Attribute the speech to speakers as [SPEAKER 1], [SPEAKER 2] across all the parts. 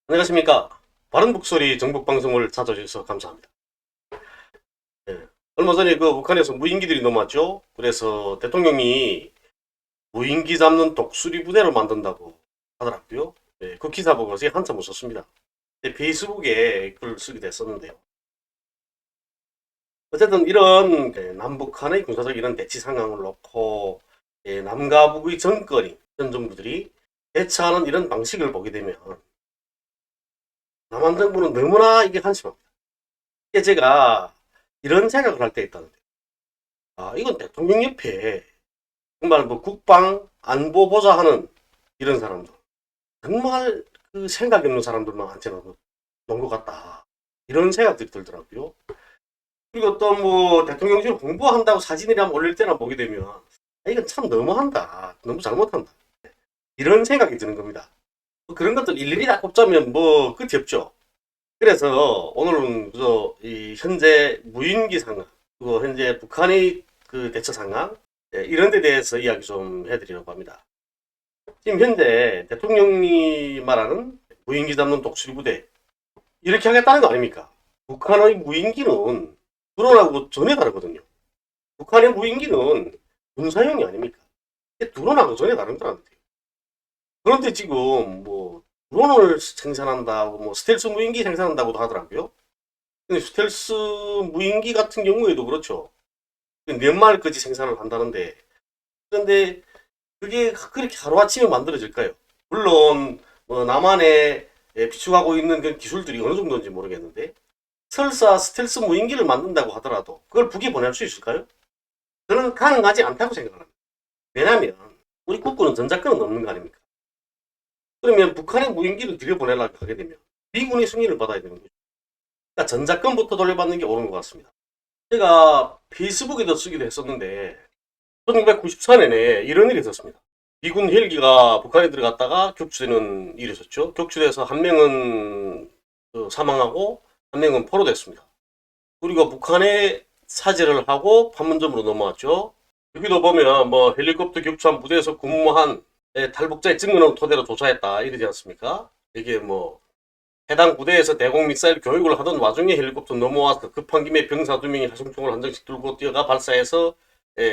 [SPEAKER 1] 안녕하십니까. 바른 목소리 정북방송을 찾아주셔서 감사합니다. 예. 얼마 전에 그 북한에서 무인기들이 넘어왔죠. 그래서 대통령이 무인기 잡는 독수리 부대를 만든다고 하더라고요. 예, 그 기사 보고 제가 한참 웃었습니다. 페이스북에 글을 쓰게 됐었는데요. 어쨌든 이런 남북한의 군사적 이런 대치 상황을 놓고 남과 북의 정권이 현 정부들이 대처하는 이런 방식을 보게 되면 남한 정부는 너무나 이게 한심합니다. 이게 제가 이런 생각을 할 때 있다는데, 이건 대통령 옆에 정말 뭐 국방 안보 보좌하는 이런 사람들, 정말 그 생각이 없는 사람들만 한테는 놓은 것 같다, 이런 생각들이 들더라고요. 그리고 또 뭐 대통령실 홍보한다고 사진이랑 올릴 때나 보게 되면 이건 참 너무한다, 너무 잘못한다, 이런 생각이 드는 겁니다. 뭐 그런 것들 일일이 다 꼽자면 뭐 끝이 없죠. 그래서 오늘은 이 현재 무인기 상황, 그리고 현재 북한의 그 대처 상황, 이런 데 대해서 이야기 좀 해드리려고 합니다. 지금 현재 대통령이 말하는 무인기 잡는 독수리 부대, 이렇게 하겠다는 거 아닙니까? 북한의 무인기는 드론하고 전혀 다르거든요. 북한의 무인기는 군사용이 아닙니까? 드론하고 전혀 다른 거라는데요. 그런데 지금 뭐 드론을 생산한다고, 뭐 스텔스 무인기 생산한다고도 하더라고요. 근데 스텔스 무인기 같은 경우에도 그렇죠. 몇 마리까지 생산을 한다는데, 그런데 그게 그렇게 하루아침에 만들어질까요? 물론 남한에 비축하고 있는 그 기술들이 어느 정도인지 모르겠는데, 설사 스텔스 무인기를 만든다고 하더라도 그걸 북에 보낼 수 있을까요? 저는 가능하지 않다고 생각합니다. 왜냐하면 우리 국군은 전자권은 없는 거 아닙니까? 그러면 북한의 무인기를 들여보내려고 하게 되면 미군의 승인을 받아야 되는 거죠. 그러니까 전자권부터 돌려받는 게 옳은 것 같습니다. 제가 페이스북에도 쓰기도 했었는데 1994년에 이런 일이 있었습니다. 미군 헬기가 북한에 들어갔다가 격추되는 일이 있었죠. 격추돼서 한 명은 사망하고 한 명은 포로됐습니다. 그리고 북한에 사죄를 하고 판문점으로 넘어왔죠. 여기도 보면 뭐 헬리콥터 격추한 부대에서 근무한 탈북자의 증언을 토대로 조사했다 이러지 않습니까? 이게 뭐 해당 부대에서 대공 미사일 교육을 하던 와중에 헬리콥터 넘어와서 급한 김에 병사 2명이 하승총을 한 장씩 들고 뛰어가 발사해서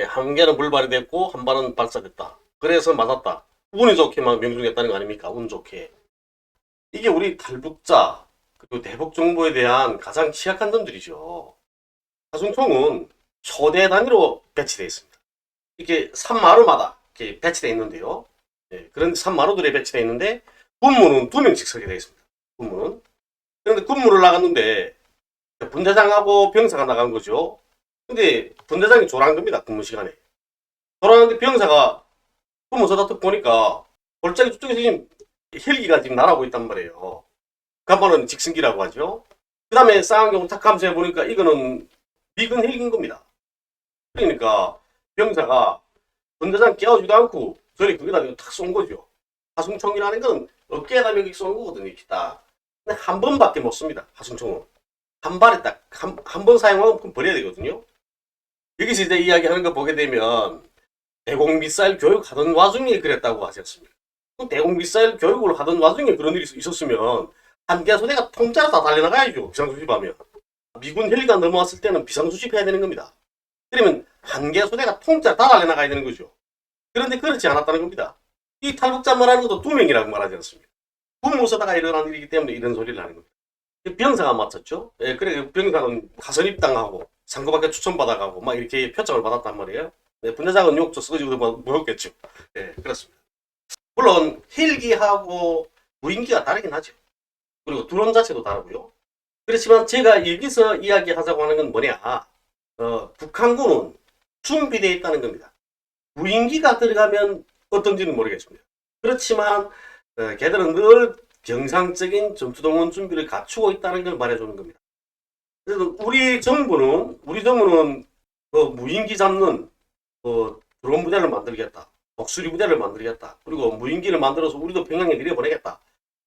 [SPEAKER 1] 한 개는 불발이 됐고 한 발은 발사됐다. 그래서 맞았다. 운이 좋게 막 명중했다는 거 아닙니까? 운 좋게. 이게 우리 탈북자 그리고 대북 정보에 대한 가장 취약한 점들이죠. 하승총은 초대 단위로 배치되어 있습니다. 이렇게 산마루마다 이렇게 배치되어 있는데요. 그런 산마루들에 배치되어 있는데 군무는 2명씩 서게 되어 있습니다. 군무는. 그런데 근무를 나갔는데 분대장하고 병사가 나간 거죠. 근데 분대장이 조란 겁니다. 근무 시간에. 조라는데 병사가 근무 서다 딱 보니까 골짜기 저쪽에서 지금 헬기가 지금 날아오고 있단 말이에요. 간만은 직승기라고 하죠. 그 다음에 쌍안경 탁 감시해 보니까 이거는 미군 헬기인 겁니다. 그러니까 병사가 분대장 깨워주지도 않고 저리 거기다 탁 쏜 거죠. 하승총이라는 건 어깨에다 여기 쏘는 거거든요. 이렇게 딱. 근데 한 번밖에 못 씁니다. 하승총은. 한 발에 딱, 한 번 사용하면 그럼 버려야 되거든요. 여기서 이제 이야기하는 거 보게 되면 대공 미사일 교육하던 와중에 그랬다고 하지 않습니까? 대공 미사일 교육을 하던 와중에 그런 일이 있었으면 한개 소대가 통째로 다 달려나가야죠. 비상수집하면. 미군 헬기가 넘어왔을 때는 비상수집해야 되는 겁니다. 그러면 한 개 소대가 통째로 다 달려나가야 되는 거죠. 그런데 그렇지 않았다는 겁니다. 이 탈북자 말하는 것도 2명이라고 말하지 않습니까? 군무서다가 일어난 일이기 때문에 이런 소리를 하는 겁니다. 병사가 맡았죠. 그래 병사는 가선 입당하고 상고밖에 추천받아가고 막 이렇게 표창을 받았단 말이에요. 분대장은 욕도 쓰지고 먹었겠죠. 그렇습니다. 물론 헬기하고 무인기가 다르긴 하죠. 그리고 드론 자체도 다르고요. 그렇지만 제가 여기서 이야기하자고 하는 건 뭐냐? 북한군은 준비되어 있다는 겁니다. 무인기가 들어가면 어떤지는 모르겠습니다. 그렇지만 걔들은 늘 정상적인 전투동원 준비를 갖추고 있다는 걸 말해주는 겁니다. 그래서 우리 정부는 무인기 잡는 드론 부대를 만들겠다, 독수리 부대를 만들겠다, 그리고 무인기를 만들어서 우리도 평양에 내려보내겠다,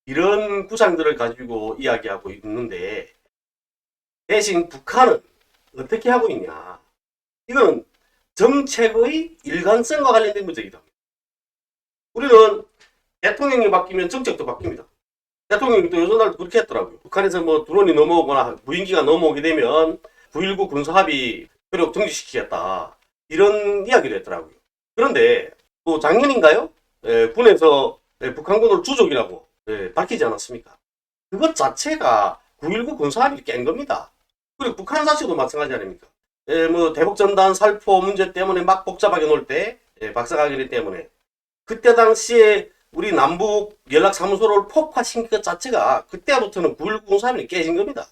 [SPEAKER 1] 이런 구상들을 가지고 이야기하고 있는데 대신 북한은 어떻게 하고 있냐? 이거는 정책의 일관성과 관련된 문제이다. 우리는 대통령이 바뀌면 정책도 바뀝니다. 대통령이 또 요즘날도 그렇게 했더라고요. 북한에서 뭐 드론이 넘어오거나 무인기가 넘어오게 되면 9.19 군사합의 표력 정지시키겠다. 이런 이야기를 했더라고요. 그런데 또 작년인가요? 군에서 북한군을 주족이라고 밝히지 않았습니까? 그것 자체가 9.19 군사합의를 깬 겁니다. 그리고 북한 자체도 마찬가지 아닙니까? 뭐 대북전단 살포 문제 때문에 막 복잡하게 놀 때, 박사가기 때문에 그때 당시에 우리 남북 연락사무소를 폭파시킨 것 자체가 그때부터는 9.19 군사합의는 깨진 겁니다.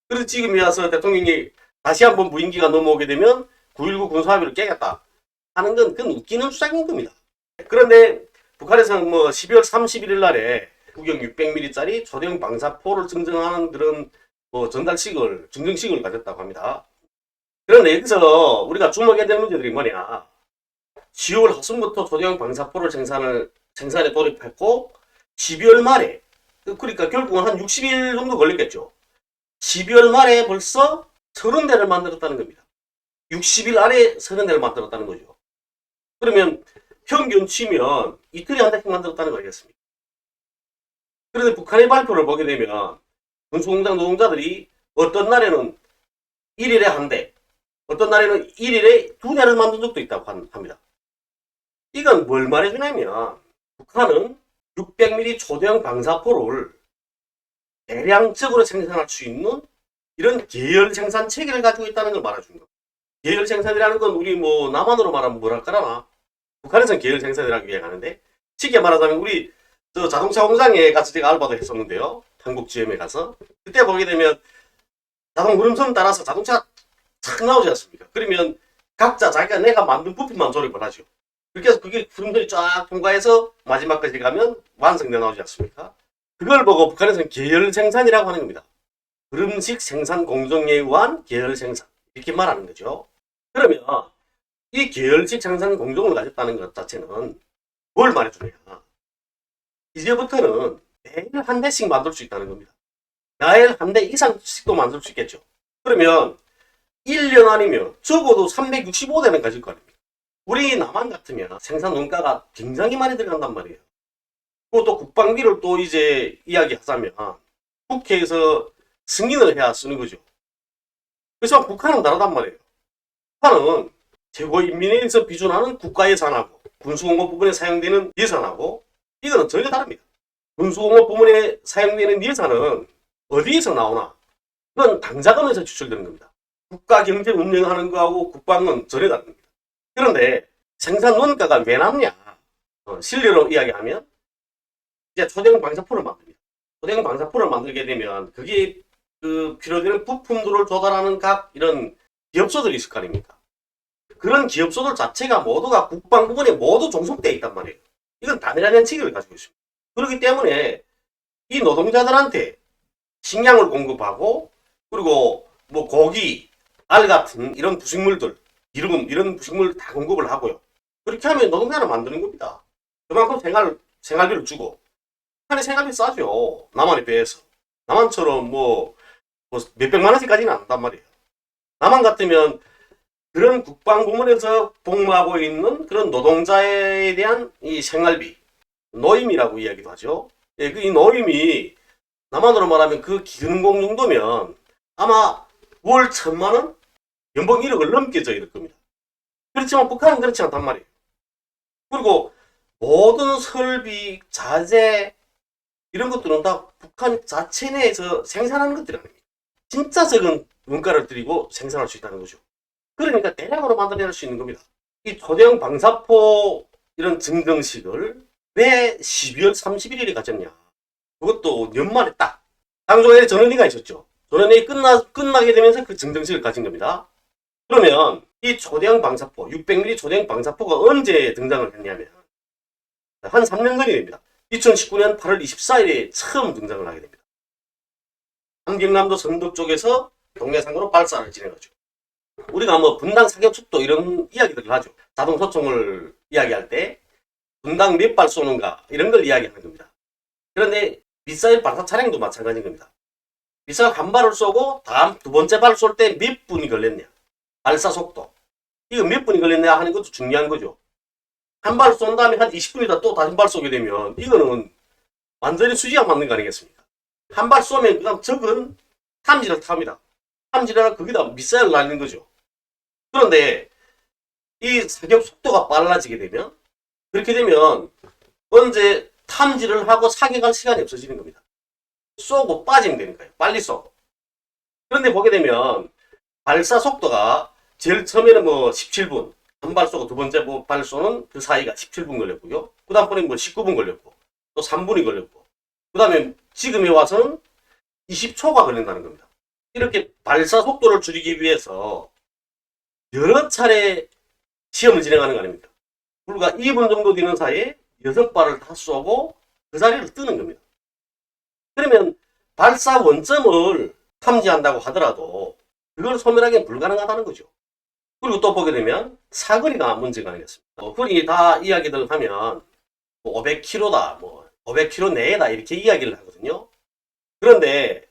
[SPEAKER 1] 그래서 지금에 와서 대통령이 다시 한번 무인기가 넘어오게 되면 9.19 군사합의를 깨겠다 하는 건 그건 웃기는 주장인 겁니다. 그런데 북한에서는 뭐 12월 31일 날에 구경 600mm짜리 초대형 방사포를 증정하는 그런 뭐 전달식을, 증정식을 가졌다고 합니다. 그런데 여기서 우리가 주목해야 될 문제들이 뭐냐. 10월 하순부터 초대형 방사포를 생산에 돌입했고 12월 말에 그러니까 결국은 한 60일 정도 걸렸겠죠. 12월 말에 벌써 30대를 만들었다는 겁니다. 60일 안에 30대를 만들었다는 거죠. 그러면 평균 치면 이틀에 한 대씩 만들었다는 거 아니겠습니까? 그런데 북한의 발표를 보게 되면 군수공장 노동자들이 어떤 날에는 1일에 한 대, 어떤 날에는 1일에 2대를 만든 적도 있다고 합니다. 이건 뭘 말해주냐면 북한은 600mm 초대형 방사포를 대량적으로 생산할 수 있는 이런 계열 생산 체계를 가지고 있다는 걸 말해주는 겁니다. 계열 생산이라는 건 우리 뭐 남한으로 말하면 뭐랄까나 북한에서는 계열 생산이라고 이야기하는데 쉽게 말하자면 우리 저 자동차 공장에 가서 제가 알바도 했었는데요. 한국 GM에 가서 그때 보게 되면 자동 흐름선 따라서 자동차가 착 나오지 않습니까? 그러면 각자 자기가 내가 만든 부품만 조립을 하죠. 그렇게 해서 그게 흐름선이 쫙 통과해서 마지막까지 가면 완성돼 나오지 않습니까? 그걸 보고 북한에서는 계열 생산이라고 하는 겁니다. 흐름식 생산 공정에 의한 계열 생산 이렇게 말하는 거죠. 그러면 이 계열식 생산 공정을 가졌다는 것 자체는 뭘 말해주냐. 이제부터는 매일 한 대씩 만들 수 있다는 겁니다. 매일 한 대 이상씩도 만들 수 있겠죠. 그러면 1년 아니면 적어도 365대는 가질 거 아닙니까? 우리 남한 같으면 생산 원가가 굉장히 많이 들어간단 말이에요. 그것도 국방비를 또 이제 이야기하자면 국회에서 승인을 해야 쓰는 거죠. 그래서 북한은 다르단 말이에요. 북한은 최고인민회에서 비준하는 국가 예산하고 군수공업 부분에 사용되는 예산하고 이거는 전혀 다릅니다. 군수공업 부문에 사용되는 예산은 어디에서 나오나? 그건 당자금에서 지출되는 겁니다. 국가 경제 운영하는 거하고 국방은 전혀 다릅니다. 그런데 생산 원가가 왜 남냐? 실리로 이야기하면 이제 초대형 방사포를 만듭니다. 초대형 방사포를 만들게 되면 그게 필요되는 부품들을 조달하는 각 이런 기업소들이 있을 거 아닙니까? 그런 기업소들 자체가 모두가 국방 부분에 모두 종속되어 있단 말이에요. 이건 단일화된 체계를 가지고 있습니다. 그렇기 때문에 이 노동자들한테 식량을 공급하고 그리고 뭐 고기, 알 같은 이런 부식물들, 기름 이런 부식물 다 공급을 하고요. 그렇게 하면 노동자를 만드는 겁니다. 그만큼 생활비를 주고 북한의 생활비 싸죠. 남한에 비해서. 남한처럼 뭐 몇백만 원씩까지는 안 한단 말이에요. 남한 같으면 그런 국방 부문에서 복무하고 있는 그런 노동자에 대한 이 생활비, 노임이라고 이야기도 하죠. 예, 이 노임이 남한으로 말하면 그 기능공 정도면 아마 월 1,000만 원? 연봉 1억을 넘겨져 이럴 겁니다. 그렇지만 북한은 그렇지 않단 말이에요. 그리고 모든 설비, 자재 이런 것들은 다 북한 자체 내에서 생산하는 것들이 아닙니다. 진짜 적은 원가를 들이고 생산할 수 있다는 거죠. 그러니까 대량으로 만들어낼 수 있는 겁니다. 이 초대형 방사포 이런 증정식을 왜 12월 31일에 가졌냐. 그것도 연말에 딱 당조에 전원회의가 있었죠. 전원회의 끝나게 되면서 그 증정식을 가진 겁니다. 그러면 이 초대형 방사포 600mm 초대형 방사포가 언제 등장을 했냐면 한 3년 전이 됩니다. 2019년 8월 24일에 처음 등장을 하게 됩니다. 함경남도 선덕 쪽에서 동해상으로 발사를 진행하죠. 우리가 뭐 분당 사격 속도 이런 이야기들을 하죠. 자동 소총을 이야기할 때 분당 몇 발 쏘는가 이런 걸 이야기하는 겁니다. 그런데 미사일 발사 차량도 마찬가지인 겁니다. 미사일 한 발을 쏘고 다음 두 번째 발을 쏠 때 몇 분이 걸렸냐. 발사 속도. 이거 몇 분이 걸렸냐 하는 것도 중요한 거죠. 한 발 쏜 다음에 한 20분 있다 또 다시 한 발 쏘게 되면 이거는 완전히 수지가 맞는 거 아니겠습니까? 한 발 쏘면 그다음 적은 탐지를 탑니다. 탐지를 거기다 미사일을 날리는 거죠. 그런데 이 사격 속도가 빨라지게 되면, 그렇게 되면 언제 탐지를 하고 사격할 시간이 없어지는 겁니다. 쏘고 빠지면 되니까요. 빨리 쏘고. 그런데 보게 되면 발사 속도가 제일 처음에는 뭐 17분, 한 발 쏘고 두 번째 발 쏘는 그 사이가 17분 걸렸고요. 그 다음번에 뭐 19분 걸렸고, 또 3분이 걸렸고, 그 다음에 지금에 와서는 20초가 걸린다는 겁니다. 이렇게 발사 속도를 줄이기 위해서 여러 차례 시험을 진행하는 거 아닙니까? 불과 2분 정도 되는 사이에 6발을 다 쏘고 그 자리를 뜨는 겁니다. 그러면 발사 원점을 탐지한다고 하더라도 그걸 소멸하기는 불가능하다는 거죠. 그리고 또 보게 되면 사거리가 문제가 아니겠습니까? 흔히 다 이야기들 하면 500km다, 뭐 500km 내에다 이렇게 이야기를 하거든요. 그런데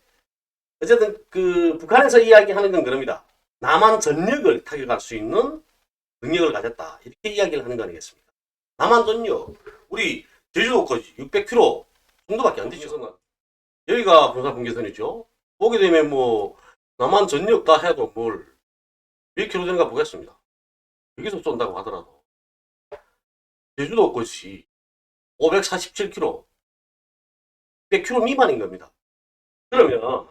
[SPEAKER 1] 어쨌든 그 북한에서 이야기하는 건 그럽니다. 남한 전역을 타격할 수 있는 능력을 가졌다, 이렇게 이야기를 하는 거 아니겠습니까? 남한 전역, 우리 제주도까지 600km 정도밖에 안 되죠. 여기가 군사분계선이죠. 보게 되면 뭐 남한 전역 다 해도 뭘 몇 킬로 되는가 보겠습니다. 여기서 쏜다고 하더라도 제주도까지 547km, 100km 미만인 겁니다. 그러면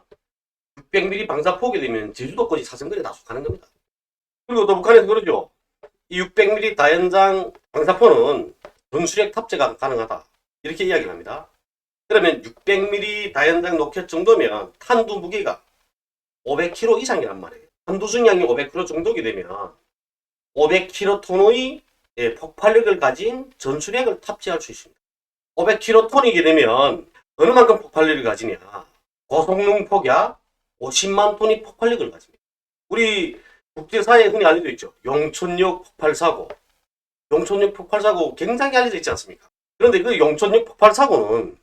[SPEAKER 1] 600mm 방사포기 되면 제주도까지 사정거리 다 속하는 겁니다. 그리고 또 북한에서 그러죠. 이 600mm 다연장 방사포는 전술핵 탑재가 가능하다, 이렇게 이야기를 합니다. 그러면 600mm 다연장 로켓 정도면 탄두 무게가 500kg 이상이란 말이에요. 탄두 중량이 500kg 정도게 되면 500kgton의 폭발력을 가진 전술핵을 탑재할 수 있습니다. 500kgton이게 되면 어느 만큼 폭발력을 가지냐? 고성능 폭약 50만 톤의 폭발력을 가집니다. 우리 국제사회에 흔히 알려져 있죠. 용천역 폭발사고. 용천역 폭발사고 굉장히 알려져 있지 않습니까? 그런데 그 용천역 폭발사고는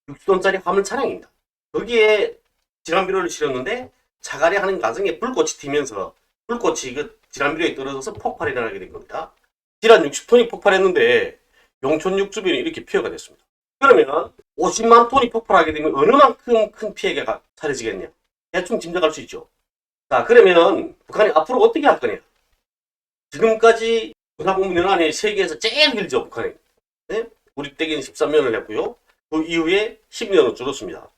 [SPEAKER 1] 60톤짜리 화물 차량입니다. 거기에 질환비료를 실었는데 자갈이 하는 과정에 불꽃이 튀면서 불꽃이 그 질환비료에 떨어져서 폭발이 일어나게 된 겁니다. 질환 60톤이 폭발했는데 용천역 주변이 이렇게 피해가 됐습니다. 그러면 50만 톤이 폭발하게 되면 어느 만큼 큰 피해가 차려지겠냐? 대충 짐작할 수 있죠. 자, 그러면 북한이 앞으로 어떻게 할 거냐? 지금까지 군사법문연합이 세계에서 제일 길죠, 북한이. 네? 우리 때기는 13년을 했고요. 그 이후에 10년을 줄었습니다.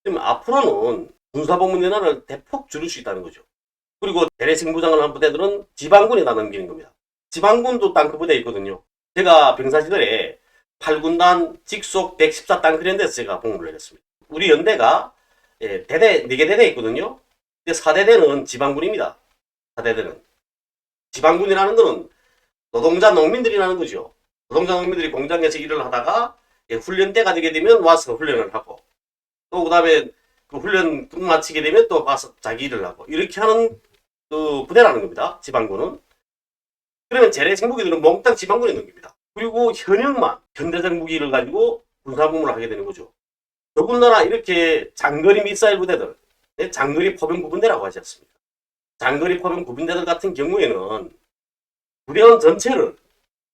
[SPEAKER 1] 그럼 앞으로는 군사법문연합을 대폭 줄일 수 있다는 거죠. 그리고 대대승부장을 한 부대들은 지방군에다 넘기는 겁니다. 지방군도 땅크 부대에 있거든요. 제가 병사시절에 8군단 직속 114 땅크連데서 제가 복무를 했습니다. 우리 연대가 대대, 4개 대대 있거든요. 4대대는 지방군입니다. 4대대는. 지방군이라는 거는 노동자 농민들이라는 거죠. 노동자 농민들이 공장에서 일을 하다가 훈련대가 되게 되면 와서 훈련을 하고, 또 그 다음에 그 훈련 끝마치게 되면 또 와서 자기 일을 하고, 이렇게 하는 그 부대라는 겁니다. 지방군은. 그러면 재래생무기들은 몽땅 지방군에 넘깁니다. 그리고 현역만 현대적 무기를 가지고 군사복무를 하게 되는 거죠. 더군다나 이렇게 장거리 미사일 부대들, 장거리 포병 부분대라고 하지 않습니까? 장거리 포병 부분대들 같은 경우에는 부대원 전체를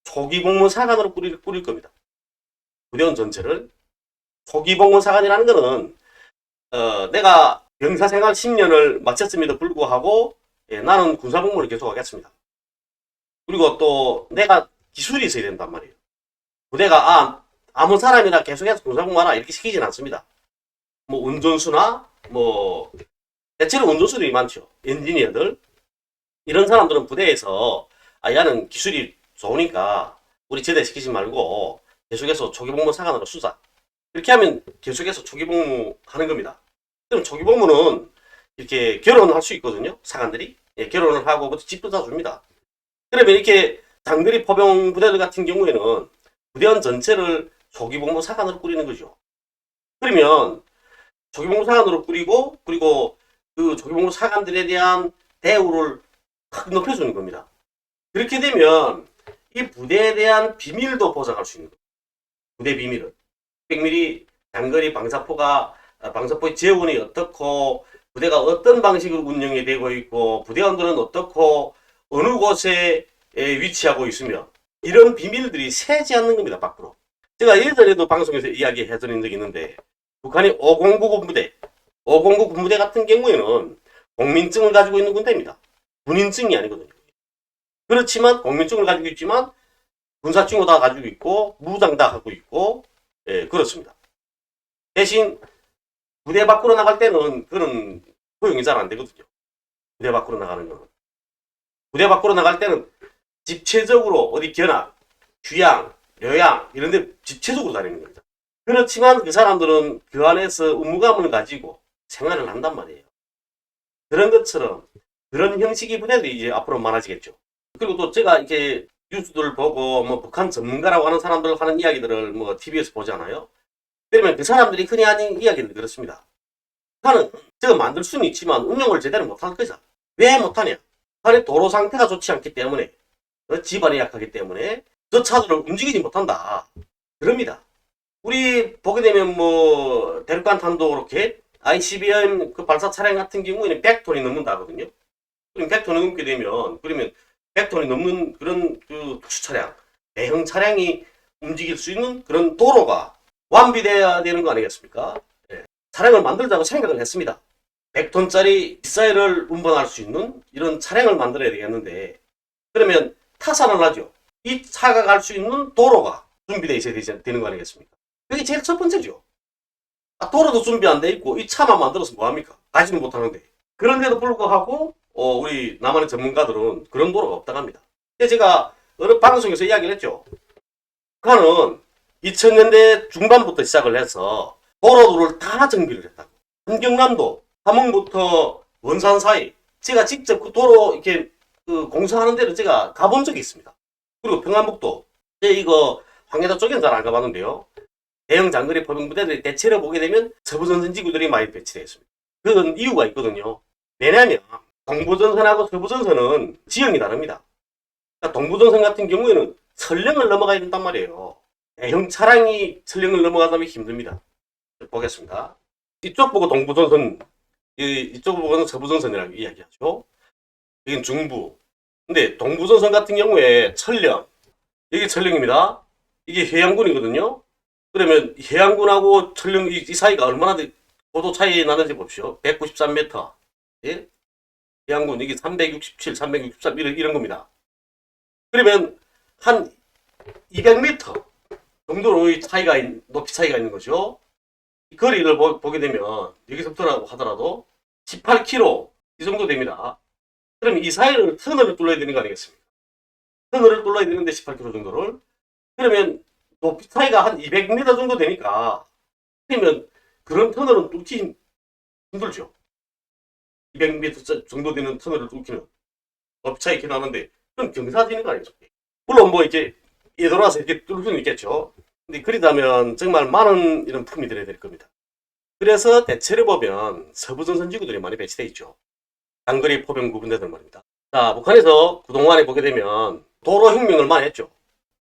[SPEAKER 1] 초기복무사관으로 꾸릴 겁니다. 부대원 전체를. 초기복무사관이라는 거는 내가 병사생활 10년을 마쳤음에도 불구하고 나는 군사복무를 계속하겠습니다. 그리고 또 내가 기술이 있어야 된단 말이에요. 부대가 아무 사람이나 계속해서 군사복무하라 이렇게 시키진 않습니다. 뭐 운전수나 뭐 대체로 운전수들이 많죠. 엔지니어들. 이런 사람들은 부대에서 얘는 기술이 좋으니까 우리 제대시키지 말고 계속해서 초기복무 사관으로 수사. 이렇게 하면 계속해서 초기복무 하는 겁니다. 그럼 초기복무는 이렇게 결혼을 할 수 있거든요. 사관들이. 결혼을 하고 집도 사줍니다. 그러면 이렇게 장거리 포병 부대들 같은 경우에는 부대원 전체를 초기복무 사관으로 꾸리는 거죠. 그러면 초기복무 사관으로 꾸리고, 그리고 그 초기복무 사관들에 대한 대우를 확 높여주는 겁니다. 그렇게 되면 이 부대에 대한 비밀도 보장할 수 있는 거예요. 부대 비밀을. 100mm 장거리 방사포의 재원이 어떻고, 부대가 어떤 방식으로 운영이 되고 있고, 부대원들은 어떻고, 어느 곳에 위치하고 있으며, 이런 비밀들이 새지 않는 겁니다, 밖으로. 제가 예전에도 방송에서 이야기해 드린 적이 있는데, 북한이 509 군부대, 509 군부대 같은 경우에는 국민증을 가지고 있는 군대입니다. 군인증이 아니거든요. 그렇지만 국민증을 가지고 있지만 군사증도 다 가지고 있고 무장 다 갖고 있고, 예, 그렇습니다. 대신 부대 밖으로 나갈 때는 그런 허용이 잘 안 되거든요. 부대 밖으로 나가는 거는. 부대 밖으로 나갈 때는 집체적으로 어디 견학, 휴양, 요양 이런 데 집체적으로 다니는 겁니다. 그렇지만 그 사람들은 그 안에서 의무감을 가지고 생활을 한단 말이에요. 그런 것처럼 그런 형식의 부대들이 이제 앞으로 많아지겠죠. 그리고 또 제가 이렇게 뉴스들 보고 뭐 북한 전문가라고 하는 사람들 하는 이야기들을 뭐 TV에서 보잖아요. 그러면 그 사람들이 흔히 하는 이야기는 그렇습니다. 북한은 저거 만들 수는 있지만 운영을 제대로 못할 거죠. 왜 못하냐? 북한의 도로 상태가 좋지 않기 때문에, 지반이 약하기 때문에 저 차들을 움직이지 못한다. 그럽니다. 우리 보게 되면 뭐 대륙간 탄도 그렇게 ICBM 그 발사 차량 같은 경우에는 100톤이 넘는다 하거든요. 그럼 100톤이 넘게 되면 그러면 100톤이 넘는 그런 그 특수 차량, 대형 차량이 움직일 수 있는 그런 도로가 완비돼야 되는 거 아니겠습니까? 네. 차량을 만들자고 생각을 했습니다. 100톤짜리 미사일을 운반할 수 있는 이런 차량을 만들어야 되겠는데, 그러면 타산을 하죠. 이 차가 갈 수 있는 도로가 준비되어 있어야 되는 거 아니겠습니까? 그게 제일 첫 번째죠. 도로도 준비 안 돼 있고 이 차만 만들어서 뭐합니까? 가지는 못하는데. 그런데도 불구하고 우리 남한의 전문가들은 그런 도로가 없다고 합니다. 제가 어느 방송에서 이야기를 했죠. 북한은 2000년대 중반부터 시작을 해서 도로들을 다 정비를 했다고. 함경남도, 함흥부터 원산 사이, 제가 직접 그 도로 이렇게 그 공사하는 데를 제가 가본 적이 있습니다. 그리고 평안북도, 이거 황해도 쪽에는 잘 안 가봤는데요. 대형 장거리 포병부대들이 대체로 보게 되면 서부전선 지구들이 많이 배치되어 있습니다. 그건 이유가 있거든요. 왜냐하면 동부전선하고 서부전선은 지형이 다릅니다. 그러니까 동부전선 같은 경우에는 설령을 넘어가야 된단 말이에요. 대형 차량이 설령을 넘어가다면 힘듭니다. 보겠습니다. 이쪽 보고 동부전선, 이쪽 보고는 서부전선이라고 이야기하죠. 이건 중부. 근데 동부전선 같은 경우에 천령, 이게 천령입니다. 이게 해양군이거든요. 그러면 해양군하고 천령 이 사이가 얼마나 고도 차이 나는지 봅시오. 193m. 예? 해양군 이게 367, 363 이런 겁니다. 그러면 한 200m 정도로 차이가 높이 차이가 있는 거죠. 이 거리를 보게 되면 여기서부터라고 하더라도 18km 이 정도 됩니다. 그럼 이 사이를 터널을 뚫어야 되는 거 아니겠습니까? 터널을 뚫어야 되는데 18km 정도를. 그러면 높이 차이가 한 200m 정도 되니까, 그러면 그런 터널은 뚫기 힘들죠. 200m 정도 되는 터널을 뚫기는 높이 차이 이렇게 나는데 그럼 경사지는 거 아니겠습니까? 물론 뭐 이렇게 예돌아서 이렇게 뚫을 수는 있겠죠. 근데 그러다면 정말 많은 이런 품이 들어야 될 겁니다. 그래서 대체로 보면 서부전선 지구들이 많이 배치되어 있죠. 장거리 포병 부분대들 말입니다. 자, 북한에서 그동안에 보게 되면 도로 혁명을 많이 했죠.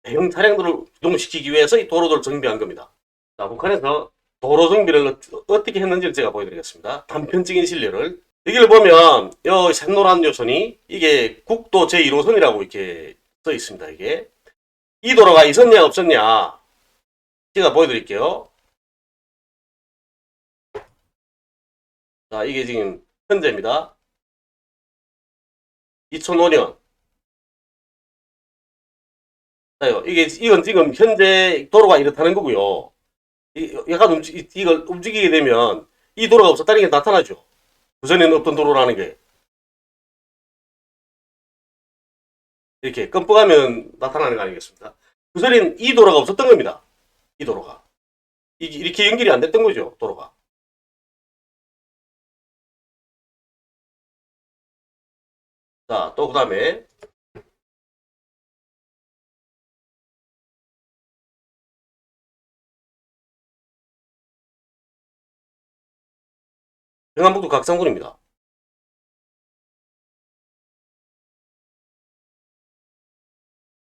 [SPEAKER 1] 대형 차량들을 이동시키기 위해서 이 도로들을 정비한 겁니다. 자, 북한에서 도로 정비를 어떻게 했는지를 제가 보여드리겠습니다. 단편적인 실례를. 여기를 보면 이 샛노란 요선이 이게 국도 제1호선이라고 이렇게 써 있습니다. 이게 이 도로가 있었냐 없었냐 제가 보여드릴게요. 자, 이게 지금 현재입니다. 2005년. 이건 지금 현재 도로가 이렇다는 거고요. 약간 이걸 움직이게 되면 이 도로가 없었다는 게 나타나죠. 그전에는 없던 도로라는 게. 이렇게 껌뻑하면 나타나는 거 아니겠습니까? 그전에는 이 도로가 없었던 겁니다. 이 도로가. 이렇게 연결이 안 됐던 거죠, 도로가. 자, 또 그 다음에 평안북도 각산군입니다.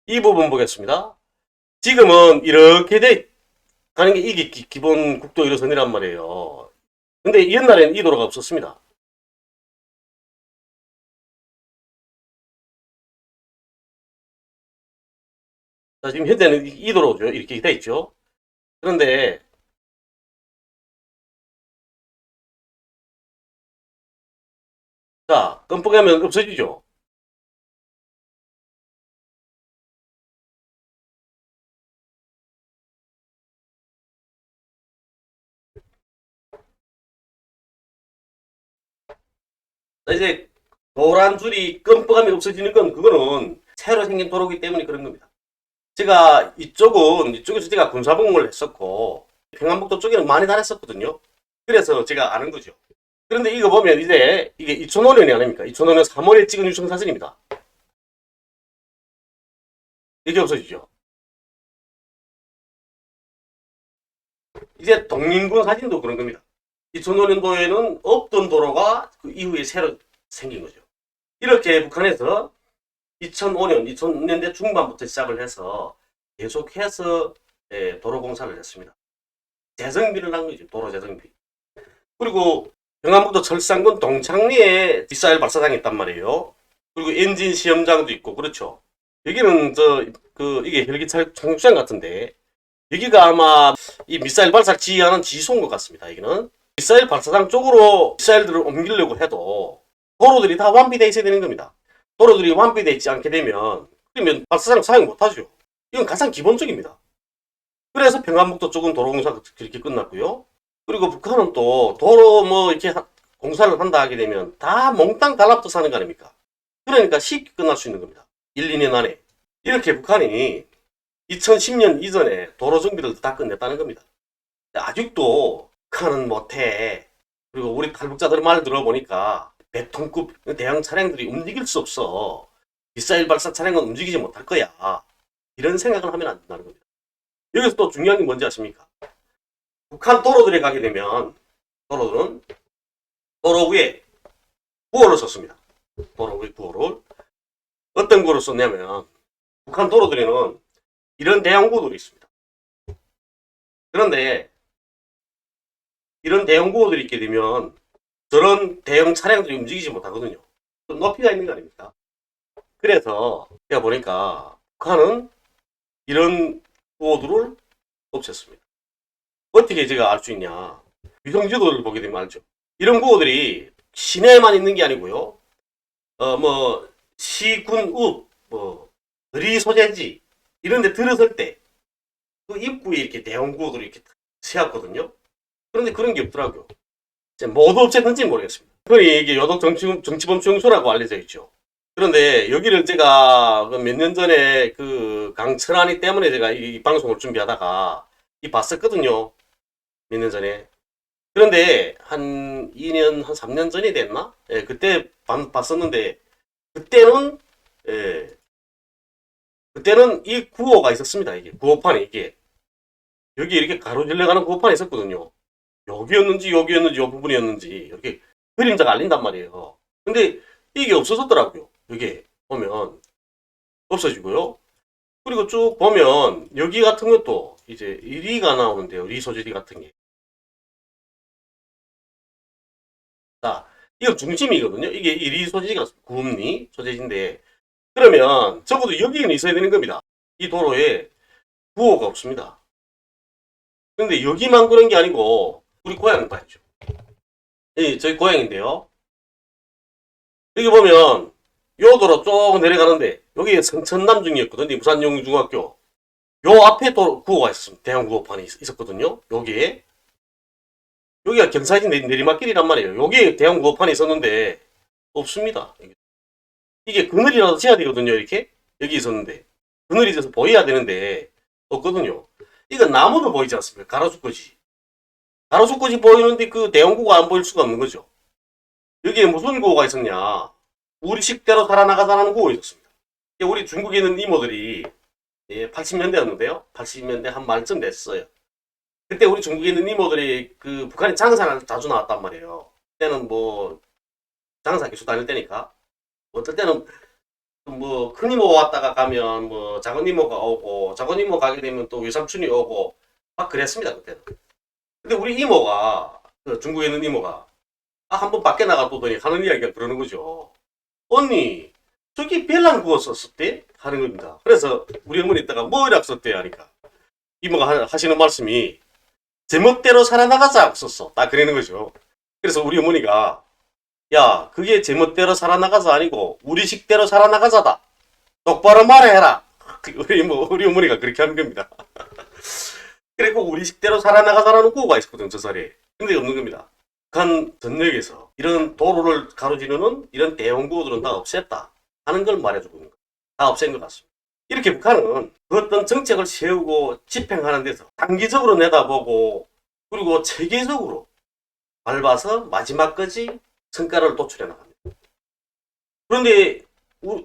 [SPEAKER 1] 이 부분 보겠습니다. 지금은 이렇게 돼 가는 게 이게 기본 국도 1호선이란 말이에요. 근데 옛날에는 이 도로가 없었습니다. 자, 지금 현재는 이 도로죠. 이렇게 돼 있죠. 그런데 자, 끔뻑하면 없어지죠. 이제 노란 줄이 끔뻑하면 없어지는 건 그거는 새로 생긴 도로기 때문에 그런 겁니다. 제가 이쪽에서 제가 군사복무를 했었고 평안북도 쪽에는 많이 다녔었거든요. 그래서 제가 아는 거죠. 그런데 이거 보면 이제 이게 2005년이 아닙니까? 2005년 3월에 찍은 유성 사진입니다. 이게 없어지죠. 이제 독립군 사진도 그런 겁니다. 2005년도에는 없던 도로가 그 이후에 새로 생긴 거죠. 이렇게 북한에서 2005년, 2000년대 중반부터 시작을 해서 계속해서 도로 공사를 했습니다. 재정비를 한 거죠. 도로 재정비. 그리고 경남북도 철산군 동창리에 미사일 발사장이 있단 말이에요. 그리고 엔진 시험장도 있고 그렇죠. 여기는 이게 헬기 착륙장 같은데 여기가 아마 이 미사일 발사 지휘하는 지소인 것 같습니다. 여기는 미사일 발사장 쪽으로 미사일들을 옮기려고 해도 도로들이 다 완비되어 있어야 되는 겁니다. 도로들이 완비되어 있지 않게 되면 그러면 발사장 사용 못하죠. 이건 가장 기본적입니다. 그래서 평안북도 쪽은 도로공사가 그렇게 끝났고요. 그리고 북한은 또 도로 뭐 이렇게 공사를 한다 하게 되면 다 몽땅 달라붙어 사는 거 아닙니까? 그러니까 쉽게 끝날 수 있는 겁니다. 1, 2년 안에. 이렇게 북한이 2010년 이전에 도로 정비를 다 끝냈다는 겁니다. 아직도 북한은 못해. 그리고 우리 탈북자들 말 들어보니까 배통급 대형 차량들이 움직일 수 없어. 미사일 발사 차량은 움직이지 못할 거야. 이런 생각을 하면 안 된다는 겁니다. 여기서 또 중요한 게 뭔지 아십니까? 북한 도로들에 가게 되면 도로들은 도로 위에 구호를 썼습니다. 도로 위에 구호를. 어떤 구호를 썼냐면 북한 도로들에는 이런 대형 구호들이 있습니다. 그런데 이런 대형 구호들이 있게 되면 저런 대형 차량들이 움직이지 못하거든요. 높이가 있는 거 아닙니까? 그래서 제가 보니까 북한은 이런 구호들을 없앴습니다. 어떻게 제가 알 수 있냐? 위성지도를 보게 되면 알죠. 이런 구호들이 시내에만 있는 게 아니고요. 시군읍, 거리 소재지 이런 데 들어설 때 그 입구에 이렇게 대형 구호들이 이렇게 세웠거든요. 그런데 그런 게 없더라고요. 모두 없앴는지 모르겠습니다. 흔히 이게 요독 정치범수용소라고 알려져 있죠. 그런데 여기를 제가 몇 년 전에 그 강철환이 때문에 제가 이 방송을 준비하다가 봤었거든요. 몇 년 전에. 그런데 한 2년, 한 3년 전이 됐나? 예, 그때 봤었는데 그때는 그때는 이 구호가 있었습니다. 이게 구호판에 이게 여기 이렇게 가로질러가는 구호판이 있었거든요. 여기였는지 이 부분이었는지 이렇게 그림자가 알린단 말이에요. 근데 이게 없어졌더라고요. 이게 보면 없어지고요. 그리고 쭉 보면 여기 같은 것도 이제 리가 나오는데요. 리 소재지 같은 게. 자, 이거 중심이거든요. 이게 이 리 소재지가 구음리 소재지인데 그러면 적어도 여기는 있어야 되는 겁니다. 이 도로에 구호가 없습니다. 근데 여기만 그런 게 아니고 우리 고향 봐야죠. 저희 고향인데요. 여기 보면 요 도로 쭉 내려가는데 여기 성천남중이었거든요. 부산영중학교. 요 앞에 도 구호가 있었습니다. 대형 구호판이 있었거든요. 여기가 경사진 내리막길이란 말이에요. 여기에 대형 구호판이 있었는데 없습니다. 이게 그늘이라도 쳐야 되거든요. 이렇게 여기 있었는데 그늘이 있어서 보여야 되는데 없거든요. 이거 나무도 보이지 않습니까? 가로수까지. 가로수까지 보이는데 그 대형 구호가 안 보일 수가 없는 거죠. 여기에 무슨 구호가 있었냐? 우리 식대로 살아나가자는 구호가 있었습니다. 우리 중국에 있는 이모들이 80년대였는데요. 80년대 한 말쯤 됐어요. 그때 우리 중국에 있는 이모들이 그 북한에 장사를 자주 나왔단 말이에요. 그때는 뭐 장사 기수 다닐 때니까 어떨 때는 뭐 큰 이모 왔다가 가면 뭐 작은 이모가 오고 작은 이모 가게 되면 또 외삼촌이 오고 막 그랬습니다. 그때는. 근데 우리 이모가 그 중국에 있는 이모가 한번 밖에 나가보더니 하는 이야기가 그러는 거죠. 언니 저기 별난 구워 썼었대? 하는 겁니다. 그래서 우리 어머니 있다가 뭐라고 썼대 하니까 이모가 하시는 말씀이 제멋대로 살아나가자 썼어. 딱 그러는 거죠. 그래서 우리 어머니가 야, 그게 제멋대로 살아나가자 아니고 우리 식대로 살아나가자다. 똑바로 말해라. 우리 어머니가 그렇게 하는 겁니다. 그리고 우리 식대로 살아나가자라는 구호가 있었거든, 저 자리에. 근데 없는 겁니다. 북한 전역에서 이런 도로를 가로지르는 이런 대형 구호들은 다 없앴다 하는 걸 말해주고 있는 거예요. 다 없앤 것 같습니다. 이렇게 북한은 그 어떤 정책을 세우고 집행하는 데서 단기적으로 내다보고 그리고 체계적으로 밟아서 마지막까지 성과를 도출해 나갑니다. 그런데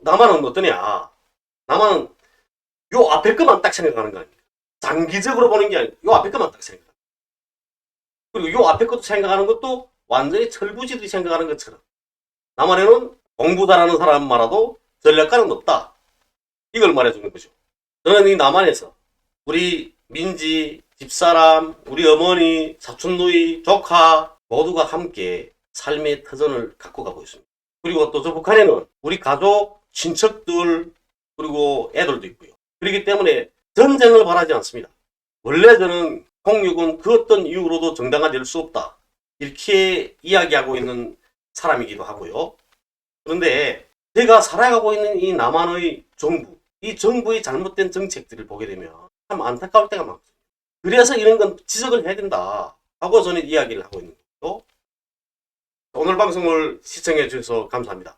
[SPEAKER 1] 남한은 어떠냐? 남한은 요 앞에 것만 딱 생각하는 거 아닙니까? 장기적으로 보는 게 아니고 요 앞에 것만 딱 생각합니다. 그리고 요 앞에 것도 생각하는 것도 완전히 철부지들이 생각하는 것처럼 남한에는 공부 잘하는 사람 말아도 전략가는 없다. 이걸 말해주는 거죠. 저는 이 남한에서 우리 민지, 집사람, 우리 어머니, 사촌누이, 조카 모두가 함께 삶의 터전을 갖고 가고 있습니다. 그리고 또 저 북한에는 우리 가족, 친척들, 그리고 애들도 있고요. 그렇기 때문에 전쟁을 바라지 않습니다. 원래 저는 폭력은 그 어떤 이유로도 정당화될 수 없다. 이렇게 이야기하고 있는 사람이기도 하고요. 그런데 제가 살아가고 있는 이 남한의 정부, 이 정부의 잘못된 정책들을 보게 되면 참 안타까울 때가 많거든요. 그래서 이런 건 지적을 해야 된다 하고 저는 이야기를 하고 있는 거죠. 오늘 방송을 시청해 주셔서 감사합니다.